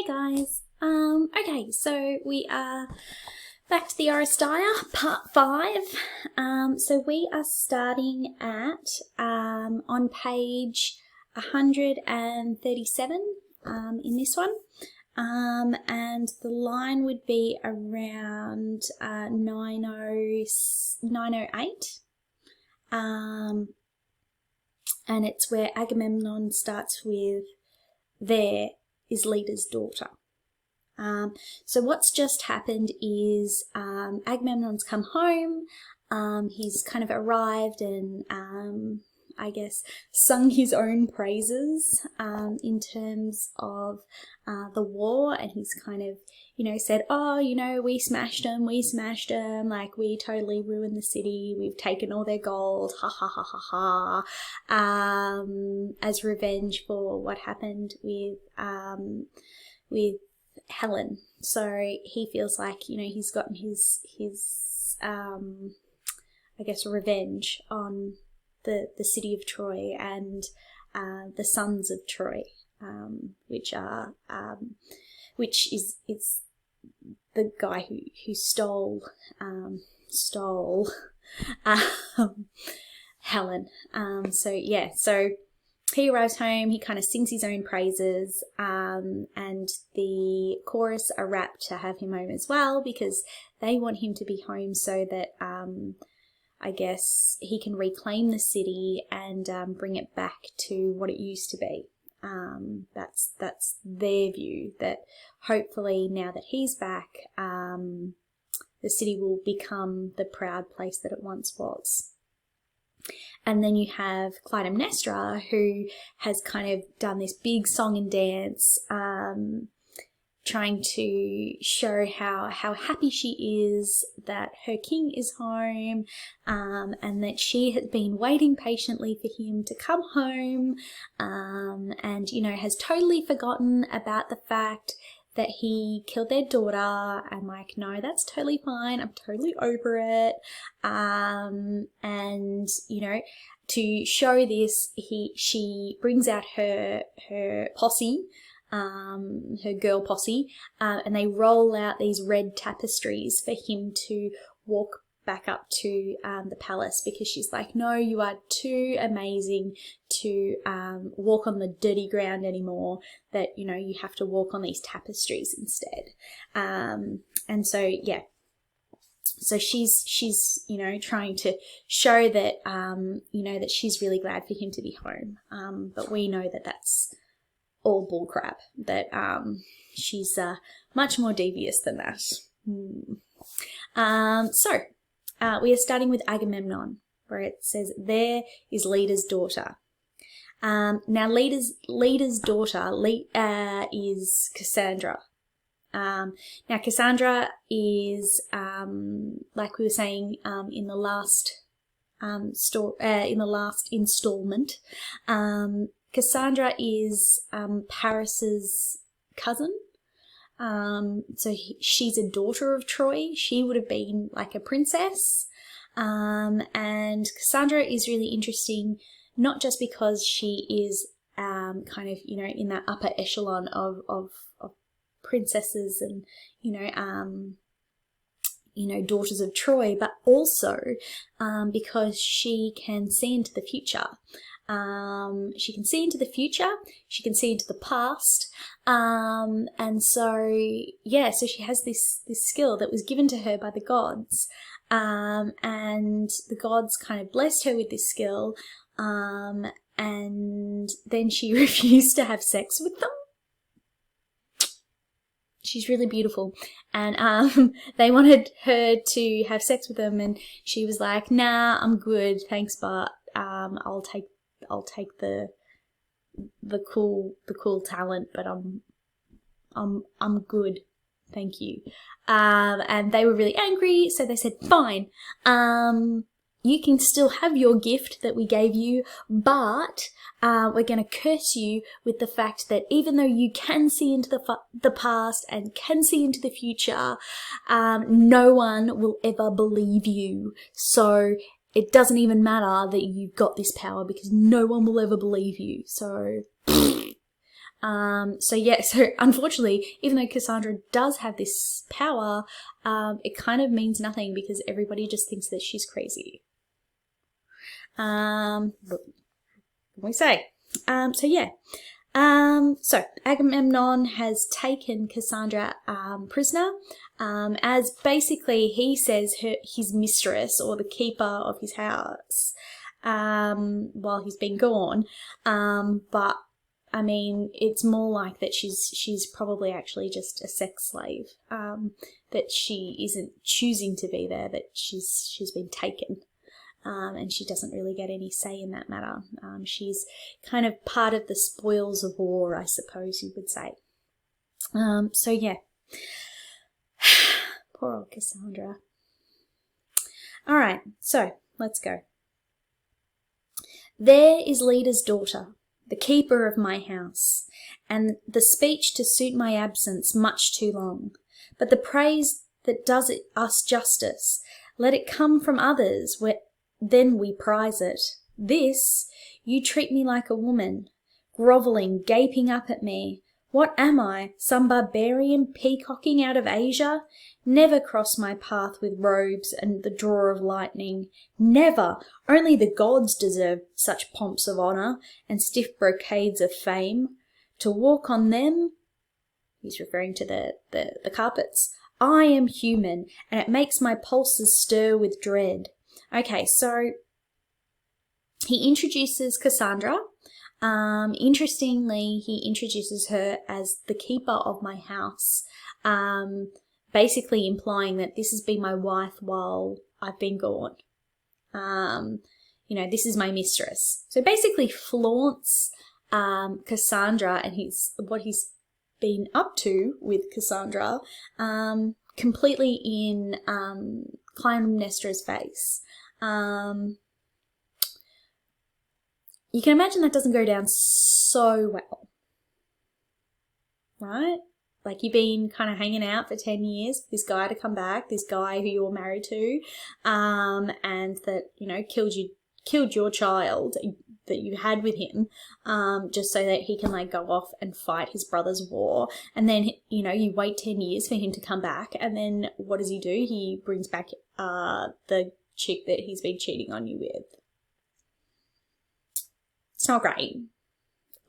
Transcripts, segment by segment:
guys. Okay, so we are back to the Aristeia, part 5. So we are starting at on page 137 in this one. And the line would be around 908. And it's where Agamemnon starts with, "There is Leda's daughter." So what's just happened is Agamemnon's come home. He's kind of arrived and I guess sung his own praises in terms of the war, and he's kind of, said, "Oh, we smashed them, like we totally ruined the city, we've taken all their gold, ha ha ha ha ha," as revenge for what happened with Helen. So he feels like, he's gotten his I guess revenge on the city of Troy and the sons of Troy, which is the guy who stole Helen. So he arrives home, he kind of sings his own praises, and the chorus are rapt to have him home as well, because they want him to be home so that I guess he can reclaim the city and bring it back to what it used to be. That's their view, that hopefully now that he's back, the city will become the proud place that it once was. And then you have Clytemnestra, who has kind of done this big song and dance, trying to show how happy she is that her king is home, and that she has been waiting patiently for him to come home, and, has totally forgotten about the fact that he killed their daughter, and like, no, that's totally fine, I'm totally over it. And, to show this, she brings out her posse, her girl posse, and they roll out these red tapestries for him to walk back up to the palace, because she's like, no, you are too amazing to walk on the dirty ground anymore, that you have to walk on these tapestries instead. And so so she's trying to show that that she's really glad for him to be home, but we know that that's all bullcrap, that she's much more devious than that. So we are starting with Agamemnon, where it says, "There is Leda's daughter." Now Leda's daughter is Cassandra. Now Cassandra is, like we were saying in the last installment, Cassandra is Paris's cousin. So she's a daughter of Troy. She would have been like a princess. And Cassandra is really interesting, not just because she is kind of, in that upper echelon of princesses and, daughters of Troy, but also because she can see into the future. She can see into the future, she can see into the past, and so she has this skill that was given to her by the gods, and the gods kind of blessed her with this skill, and then she refused to have sex with them. She's really beautiful, and they wanted her to have sex with them, and she was like, "Nah, I'm good, thanks, but I'll take the cool talent, but I'm good, thank you." And they were really angry, so they said, "Fine, you can still have your gift that we gave you, but we're going to curse you with the fact that even though you can see into the past and can see into the future, no one will ever believe you. So it doesn't even matter that you've got this power, because no one will ever believe you." So So unfortunately, even though Cassandra does have this power, it kind of means nothing because everybody just thinks that she's crazy. What can we say? So Agamemnon has taken Cassandra prisoner, as basically he says his mistress or the keeper of his house, while he's been gone. But I mean, it's more like that she's probably actually just a sex slave, that she isn't choosing to be there, that she's been taken. And she doesn't really get any say in that matter. She's kind of part of the spoils of war, I suppose you would say. Poor old Cassandra. All right, so let's go. There is Leader's daughter, the keeper of my house, and the speech to suit my absence much too long. But the praise that does us justice, let it come from others, then we prize it. This, you treat me like a woman, grovelling, gaping up at me. What am I, some barbarian peacocking out of Asia? Never cross my path with robes and the draw of lightning. Never! Only the gods deserve such pomps of honour and stiff brocades of fame. To walk on them, he's referring to the carpets, I am human, and it makes my pulses stir with dread. Okay, so he introduces Cassandra. Interestingly, he introduces her as the keeper of my house, basically implying that this has been my wife while I've been gone. This is my mistress. So basically flaunts Cassandra and what he's been up to with Cassandra, completely in Clytemnestra's face. You can imagine that doesn't go down so well, right? Like, you've been kind of hanging out for 10 years for this guy to come back, this guy who you're married to, and that, killed your child that you had with him, just so that he can go off and fight his brother's war. And then, you wait 10 years for him to come back. And then what does he do? He brings back the chick that he's been cheating on you with. It's not great.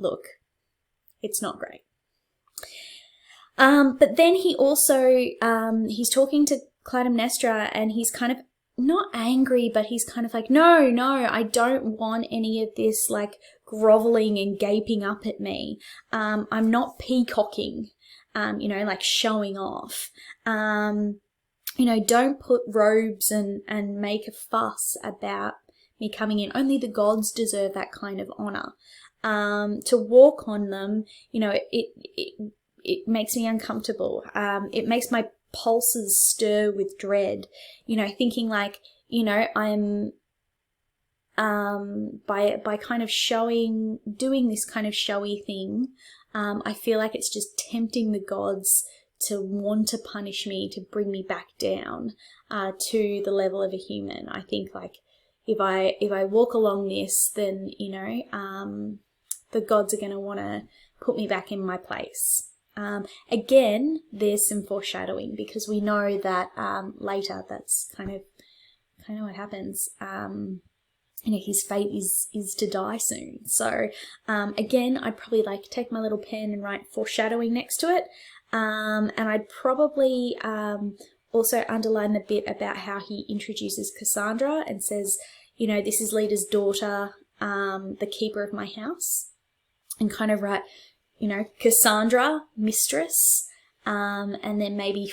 Look, it's not great. But then he also, he's talking to Clytemnestra, and he's kind of not angry, but he's kind of like, no, I don't want any of this groveling and gaping up at me. I'm not peacocking, showing off. Don't put robes and make a fuss about me coming in. Only the gods deserve that kind of honor. To walk on them, it makes me uncomfortable. It makes my pulses stir with dread. Thinking I'm by kind of doing this kind of showy thing. I feel like it's just tempting the gods to want to punish me, to bring me back down to the level of a human. I think if I walk along this, then the gods are going to want to put me back in my place. Again, there's some foreshadowing, because we know that later that's kind of what happens. His fate is to die soon. So again, I'd probably take my little pen and write foreshadowing next to it. And I'd probably also underline the bit about how he introduces Cassandra and says, this is Leader's daughter, the keeper of my house, and kind of write, Cassandra, mistress, and then maybe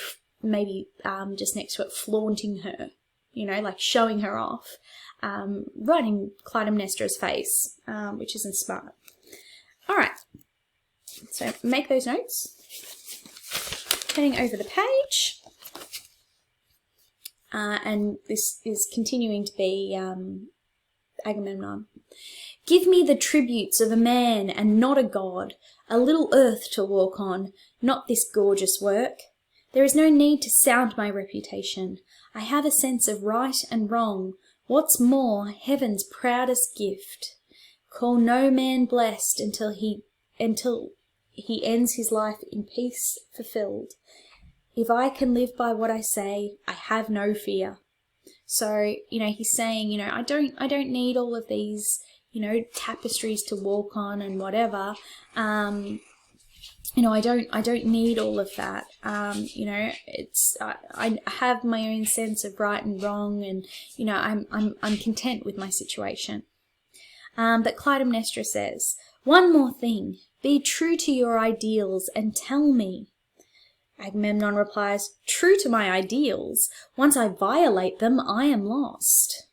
just next to it, flaunting her, showing her off, right in Clytemnestra's face, which isn't smart. All right, so make those notes. Turning over the page, and this is continuing to be Agamemnon. Give me the tributes of a man and not a god, a little earth to walk on, not this gorgeous work. There is no need to sound my reputation. I have a sense of right and wrong. What's more, heaven's proudest gift. Call no man blessed until he ends his life in peace fulfilled. If I can live by what I say, I have no fear. So, he's saying, I don't need all of these, tapestries to walk on and whatever. I don't need all of that. I have my own sense of right and wrong, and I'm content with my situation. But Clytemnestra says, "One more thing, be true to your ideals and tell me." Agamemnon replies, "True to my ideals? Once I violate them, I am lost."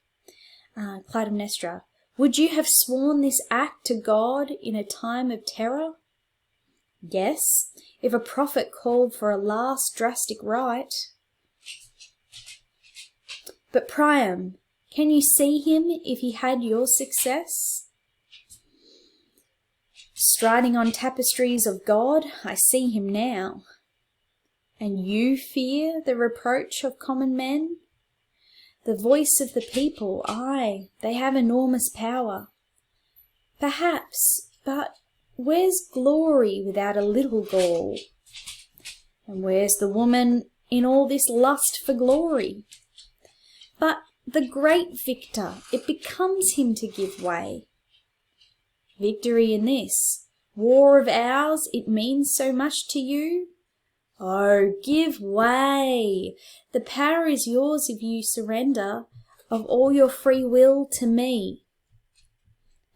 Clytemnestra, "Would you have sworn this act to God in a time of terror?" "Yes, if a prophet called for a last drastic rite." "But Priam, can you see him if he had your success?" "Striding on tapestries of God, I see him now." "And you fear the reproach of common men?" "The voice of the people, aye, they have enormous power." "Perhaps, but where's glory without a little gall?" "And where's the woman in all this lust for glory?" "But the great victor, it becomes him to give way." "Victory in this war of ours, it means so much to you?" "Oh, give way! The power is yours if you surrender of all your free will to me."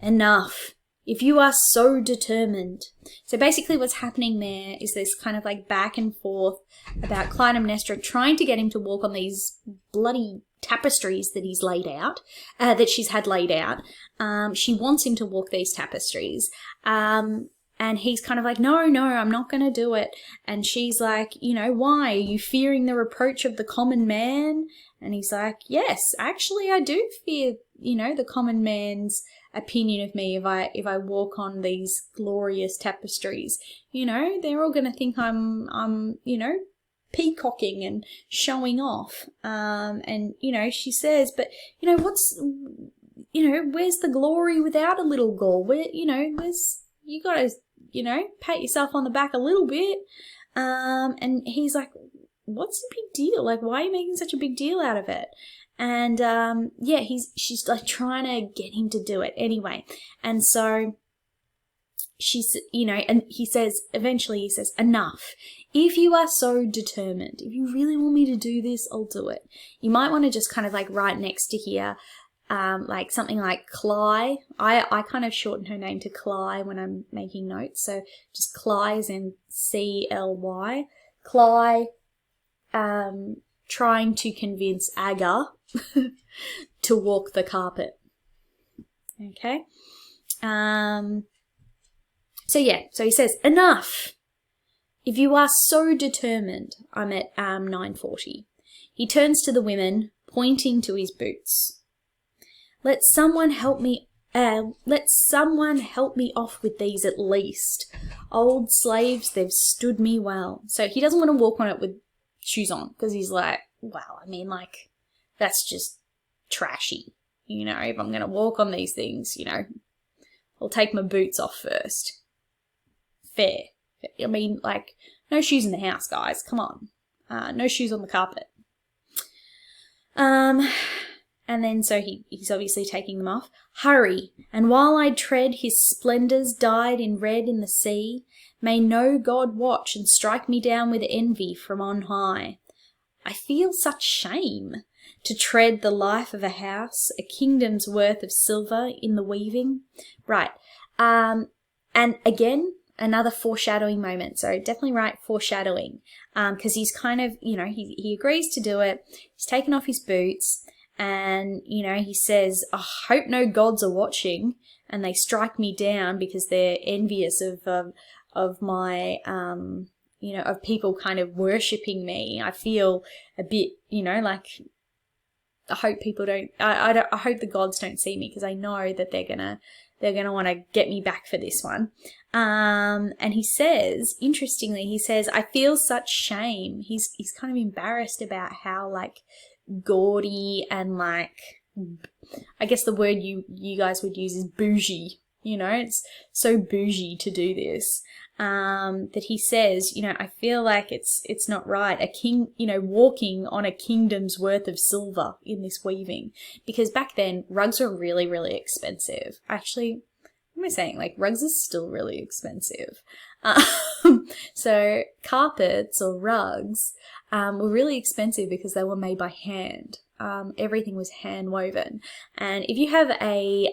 "Enough, if you are so determined." So basically what's happening there is this kind of like back and forth about Clytemnestra trying to get him to walk on these bloody tapestries that he's laid out, that she's had laid out. She wants him to walk these tapestries. And he's kind of like, no, I'm not going to do it. And she's like, why? Are you fearing the reproach of the common man? And he's like, yes, actually I do fear, the common man's opinion of me if I walk on these glorious tapestries. They're all going to think I'm peacocking and showing off. And she says, but, where's the glory without a little gall? You got to, pat yourself on the back a little bit. And he's like, what's the big deal? Like, why are you making such a big deal out of it? And, she's like trying to get him to do it anyway. And so she's, and eventually he says, "Enough. If you are so determined, if you really want me to do this, I'll do it." You might want to just kind of like right next to here, like something like Cly. I kind of shorten her name to Cly when I'm making notes. So just Cly is in CLY. Cly, trying to convince Aga to walk the carpet. Okay. So he says, "Enough. If you are so determined," I'm at 940. He turns to the women, pointing to his boots. Let someone help me off with these at least. Old slaves, they've stood me well." So he doesn't want to walk on it with shoes on, because he's like, well, that's just trashy. If I'm going to walk on these things, I'll take my boots off first. Fair. No shoes in the house, guys. Come on. No shoes on the carpet. And then so he's obviously taking them off. "Hurry, and while I tread his splendours dyed in red in the sea, may no god watch and strike me down with envy from on high. I feel such shame to tread the life of a house, a kingdom's worth of silver in the weaving." Right. And again, another foreshadowing moment. So definitely write foreshadowing, because he's kind of, he agrees to do it. He's taken off his boots. And, he says, "I hope no gods are watching and they strike me down because they're envious of my, of people kind of worshipping me. I feel a bit, like, I hope people don't, I hope the gods don't see me, because I know that they're gonna want to get me back for this one." And he says, interestingly, "I feel such shame." He's kind of embarrassed about how, like, gaudy and, like, I guess the word you guys would use is bougie. It's so bougie to do this. that he says, I feel like it's not right. A king, walking on a kingdom's worth of silver in this weaving, because back then rugs were really, really expensive. Actually, what am I saying? Like, rugs are still really expensive. So carpets or rugs were really expensive because they were made by hand. Everything was hand woven. And if you have a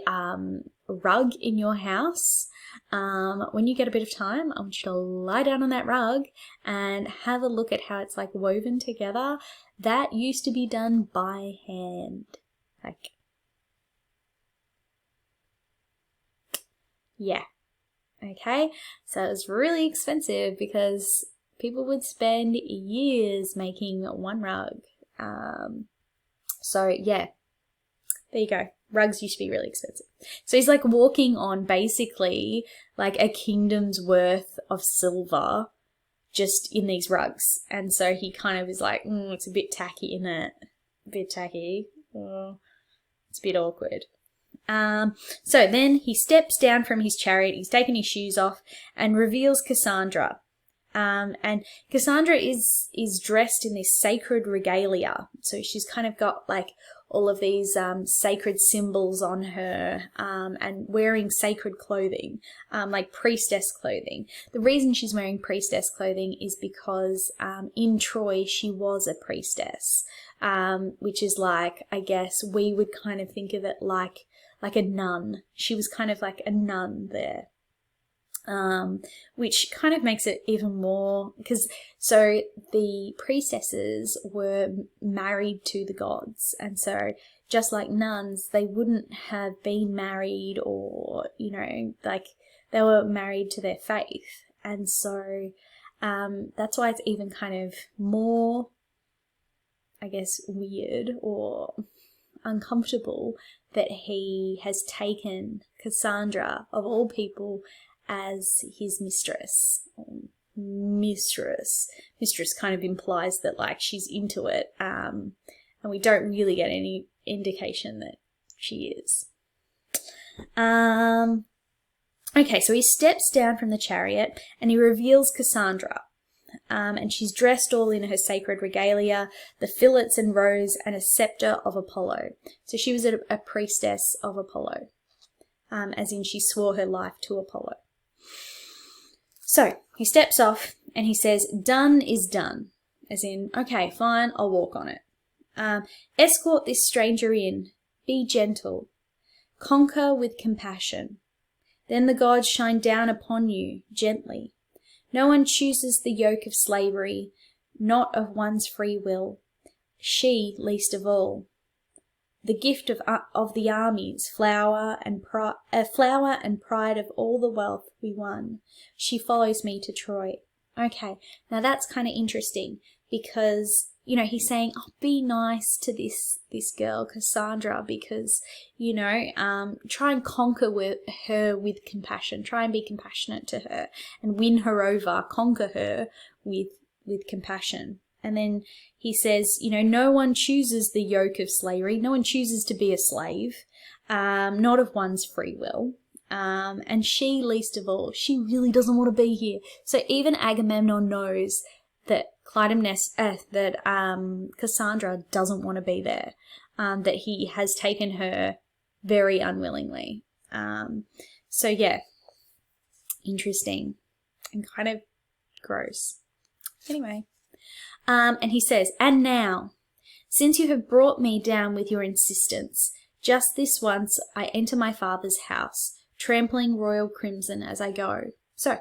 rug in your house, when you get a bit of time, I want you to lie down on that rug and have a look at how it's like woven together. That used to be done by hand. Like, yeah. Okay, so it was really expensive because people would spend years making one rug. So yeah, there you go. Rugs used to be really expensive. So he's like walking on basically like a kingdom's worth of silver just in these rugs. And so he kind of is like, it's a bit tacky, isn't it? A bit tacky. Oh, it's a bit awkward. So then he steps down from his chariot, he's taken his shoes off and reveals Cassandra. And Cassandra is dressed in this sacred regalia. So she's kind of got like all of these sacred symbols on her, and wearing sacred clothing, like priestess clothing. The reason she's wearing priestess clothing is because in Troy she was a priestess, which is like, I guess we would kind of think of it like a nun. She was kind of like a nun there. Which kind of makes it even more, because so the priestesses were married to the gods, and so just like nuns, they wouldn't have been married, or like they were married to their faith, and so that's why it's even kind of more, I guess, weird or uncomfortable that he has taken Cassandra, of all people, as his mistress. Mistress kind of implies that like she's into it, and we don't really get any indication that she is. Okay, so he steps down from the chariot and he reveals Cassandra. And she's dressed all in her sacred regalia, the fillets and rows and a scepter of Apollo. So she was a priestess of Apollo, as in she swore her life to Apollo. So he steps off and he says, done is done, as in, okay, fine, I'll walk on it. Escort this stranger in, be gentle, conquer with compassion. Then the gods shine down upon you gently. No one chooses the yoke of slavery, not of one's free will, she least of all. The gift of the armies, flower and pride of all the wealth we won. She follows me to Troy. Okay, now that's kind of interesting because, he's saying, oh, be nice to this girl, Cassandra, because, try and conquer her with compassion. Try and be compassionate to her and win her over, conquer her with compassion. And then he says, no one chooses the yoke of slavery. No one chooses to be a slave, not of one's free will. And she least of all. She really doesn't want to be here. So even Agamemnon knows that Cassandra doesn't want to be there, that he has taken her very unwillingly. So yeah, interesting and kind of gross. Anyway. And he says, and now, since you have brought me down with your insistence, just this once I enter my father's house, trampling royal crimson as I go. So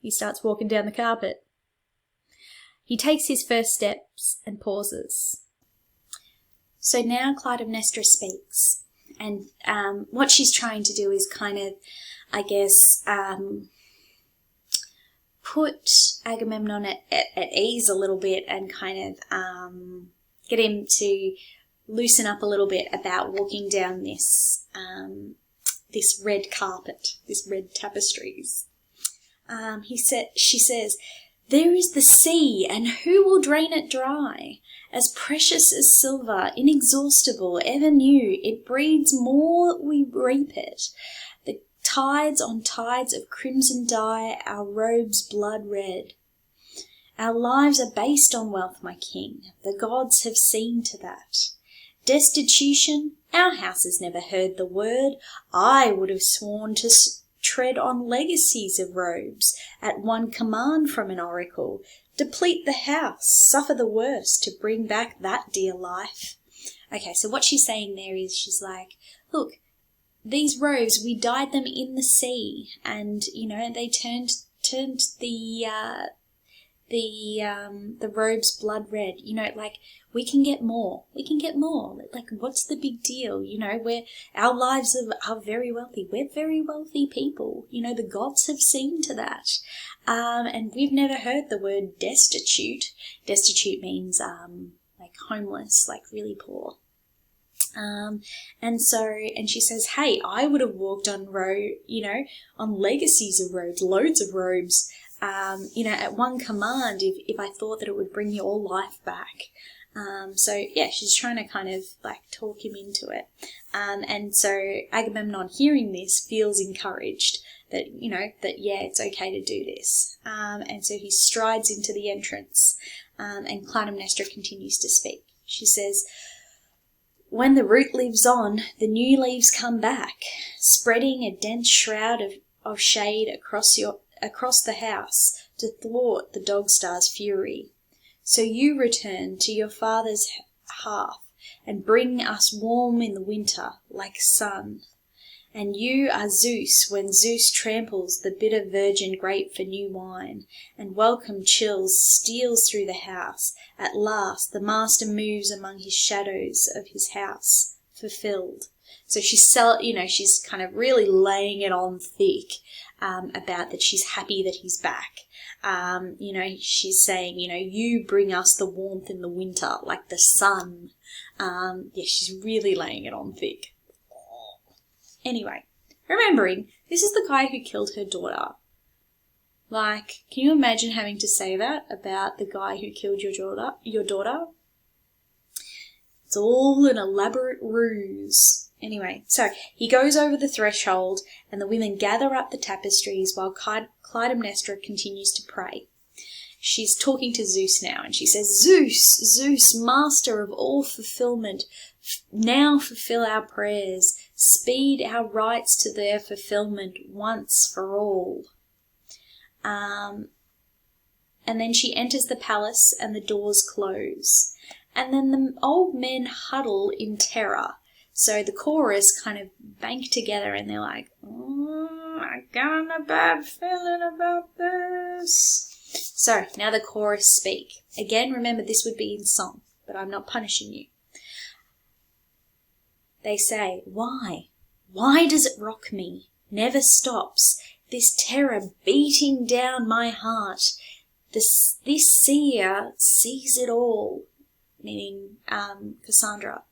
he starts walking down the carpet. He takes his first steps and pauses. So now Clytemnestra speaks, and what she's trying to do is kind of, I guess, put Agamemnon at ease a little bit and kind of get him to loosen up a little bit about walking down this red carpet, this red tapestries. She says, there is the sea, and who will drain it dry? As precious as silver, inexhaustible, ever new, it breeds more we reap it. tides on tides of crimson dye, our robes blood red. Our lives are based on wealth, my king. The gods have seen to that. Destitution, our house has never heard the word. I would have sworn to tread on legacies of robes at one command from an oracle. Deplete the house, suffer the worst to bring back that dear life. Okay, so what she's saying there is she's like, look, these robes, we dyed them in the sea, and, you know, they turned the robes blood red. You know, like, we can get more. Like, what's the big deal? You know, our lives are very wealthy. We're very wealthy people. You know, the gods have seen to that. And we've never heard the word destitute. Destitute means, like homeless, like really poor. And she says, hey, I would have walked on on legacies of robes, loads of robes, at one command if I thought that it would bring your life back. So she's trying to kind of like talk him into it. And so Agamemnon, hearing this, feels encouraged that, it's okay to do this. And so he strides into the entrance, and Clytemnestra continues to speak. She says, when the root lives on, the new leaves come back, spreading a dense shroud of shade across the house to thwart the dog star's fury. So you return to your father's hearth and bring us warm in the winter like sun. And you are Zeus when Zeus tramples the bitter virgin grape for new wine, and welcome chills steals through the house. At last the master moves among his shadows of his house, fulfilled. So she's kind of really laying it on thick about that she's happy that he's back. She's saying, you bring us the warmth in the winter like the sun. She's really laying it on thick. Anyway, remembering, this is the guy who killed her daughter. Like, can you imagine having to say that about the guy who killed your daughter? It's all an elaborate ruse. Anyway, so he goes over the threshold, and the women gather up the tapestries while Clytemnestra continues to pray. She's talking to Zeus now, and she says, Zeus, master of all fulfillment, now fulfill our prayers. Speed our rites to their fulfillment once for all. And then she enters the palace and the doors close. And then the old men huddle in terror. So the chorus kind of bank together and they're like, I got a bad feeling about this. So now the chorus speak. Again, remember this would be in song, but I'm not punishing you. They say, why? Why does it rock me? Never stops. This terror beating down my heart. This seer sees it all, meaning Cassandra.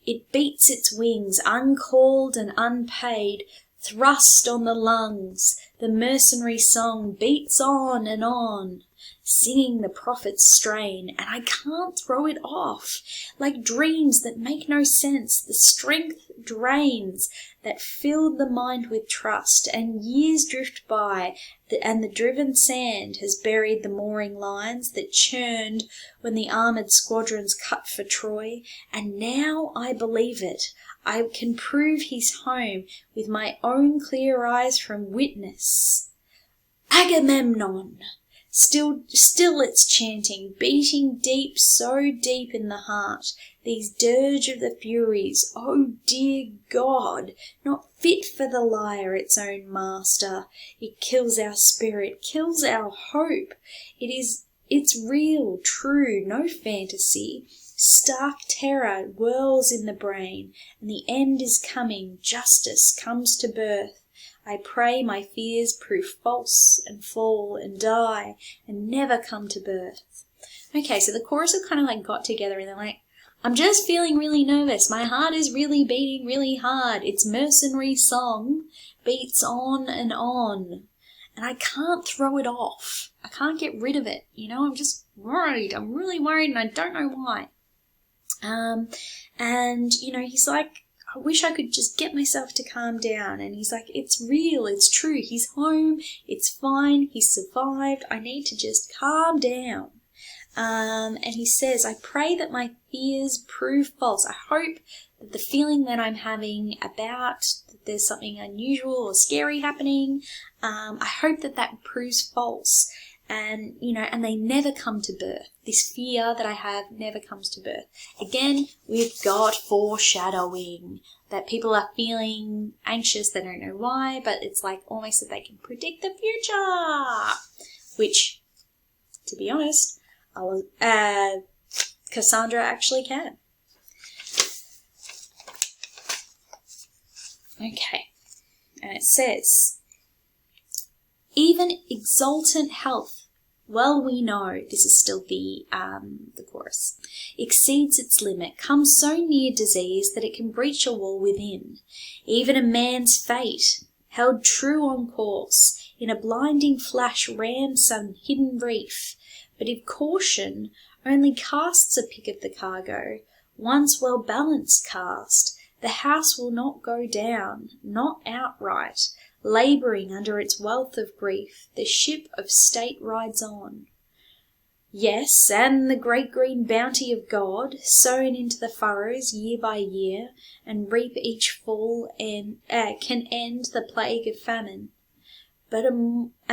It beats its wings, uncalled and unpaid, thrust on the lungs. The mercenary song beats on and on, singing the prophet's strain, and I can't throw it off. Like dreams that make no sense, the strength drains that filled the mind with trust, and years drift by, and the driven sand has buried the mooring lines that churned when the armoured squadrons cut for Troy, and now I believe it. I can prove he's home with my own clear eyes from witness. Agamemnon! Still it's chanting, beating deep, so deep in the heart, these dirge of the Furies, oh dear God, not fit for the lyre, its own master. It kills our spirit, kills our hope. It's real, true, no fantasy. Stark terror whirls in the brain, and the end is coming, justice comes to birth. I pray my fears prove false and fall and die and never come to birth. Okay, so the chorus have kind of like got together and they're like, I'm just feeling really nervous. My heart is really beating really hard. Its mercenary song beats on and on. And I can't throw it off. I can't get rid of it. I'm just worried. I'm really worried and I don't know why. And he's like, I wish I could just get myself to calm down. And he's like, it's real, it's true, he's home, it's fine, he's survived, I need to just calm down. And he says, I pray that my fears prove false. I hope that the feeling that I'm having about that there's something unusual or scary happening, I hope that that proves false. And, and they never come to birth. This fear that I have never comes to birth. Again, we've got foreshadowing that people are feeling anxious. They don't know why, but it's like almost that they can predict the future, which, to be honest, Cassandra actually can. Okay, and it says, even exultant health, well we know, this is still the chorus, exceeds its limit, comes so near disease that it can breach a wall within. Even a man's fate, held true on course, in a blinding flash rams some hidden reef, but if caution only casts a pick of the cargo, once well balanced cast, the house will not go down, not outright, labouring under its wealth of grief, the ship of state rides on. Yes, and the great green bounty of God, sown into the furrows year by year, and reap each fall, and can end the plague of famine. But a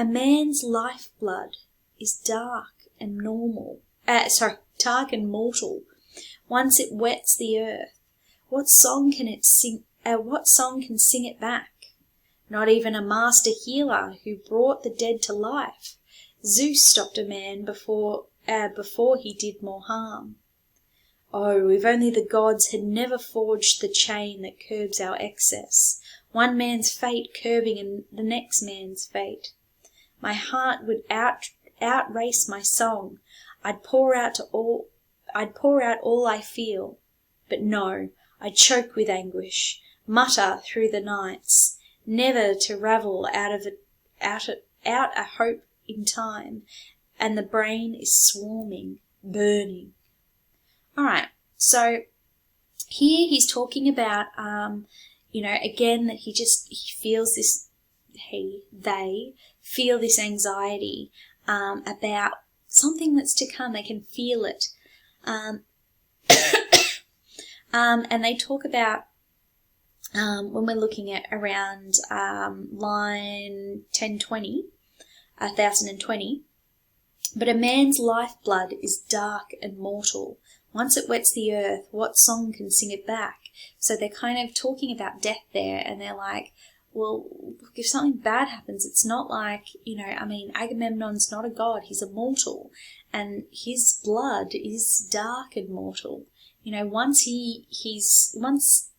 man's lifeblood is dark and dark and mortal. Once it wets the earth, what song can sing it back? Not even a master healer who brought the dead to life. Zeus stopped a man before he did more harm. Oh, if only the gods had never forged the chain that curbs our excess, one man's fate curbing the next man's fate. My heart would outrace my song. I'd pour out all I feel. But no, I choke with anguish, mutter through the nights, never to ravel out a hope in time, and the brain is swarming, burning. All right, so here he's talking about, again, that he feels this, they feel this anxiety about something that's to come. They can feel it. And they talk about, when we're looking at around line 1020, but a man's lifeblood is dark and mortal. Once it wets the earth, what song can sing it back? So they're kind of talking about death there, and they're like, well, if something bad happens, it's not like, Agamemnon's not a god, he's a mortal, and his blood is dark and mortal. Once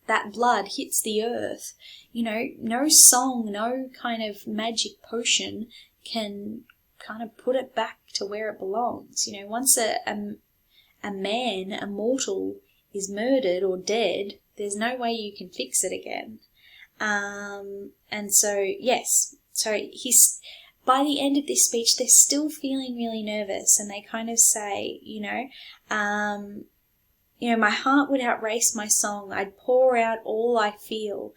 that blood hits the earth, no song, no kind of magic potion can kind of put it back to where it belongs. Once a man, a mortal, is murdered or dead, there's no way you can fix it again. And so, yes, so by the end of this speech, they're still feeling really nervous, and they kind of say, my heart would outrace my song. I'd pour out all I feel.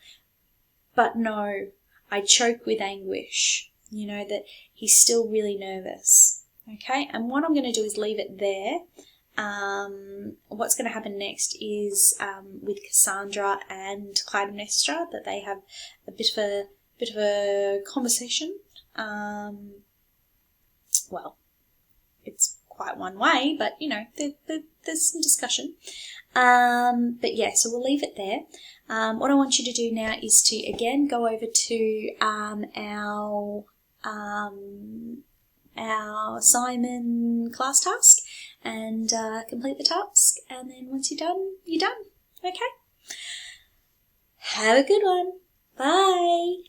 But no, I choke with anguish. That he's still really nervous. Okay, and what I'm going to do is leave it there. What's going to happen next is with Cassandra and Clytemnestra, that they have a bit of a conversation. Well, it's quite one way, but there's some discussion. But yeah, so we'll leave it there. What I want you to do now is to again go over to our Simon class task and complete the task, and then once you're done, you're done. Okay? Have a good one. Bye.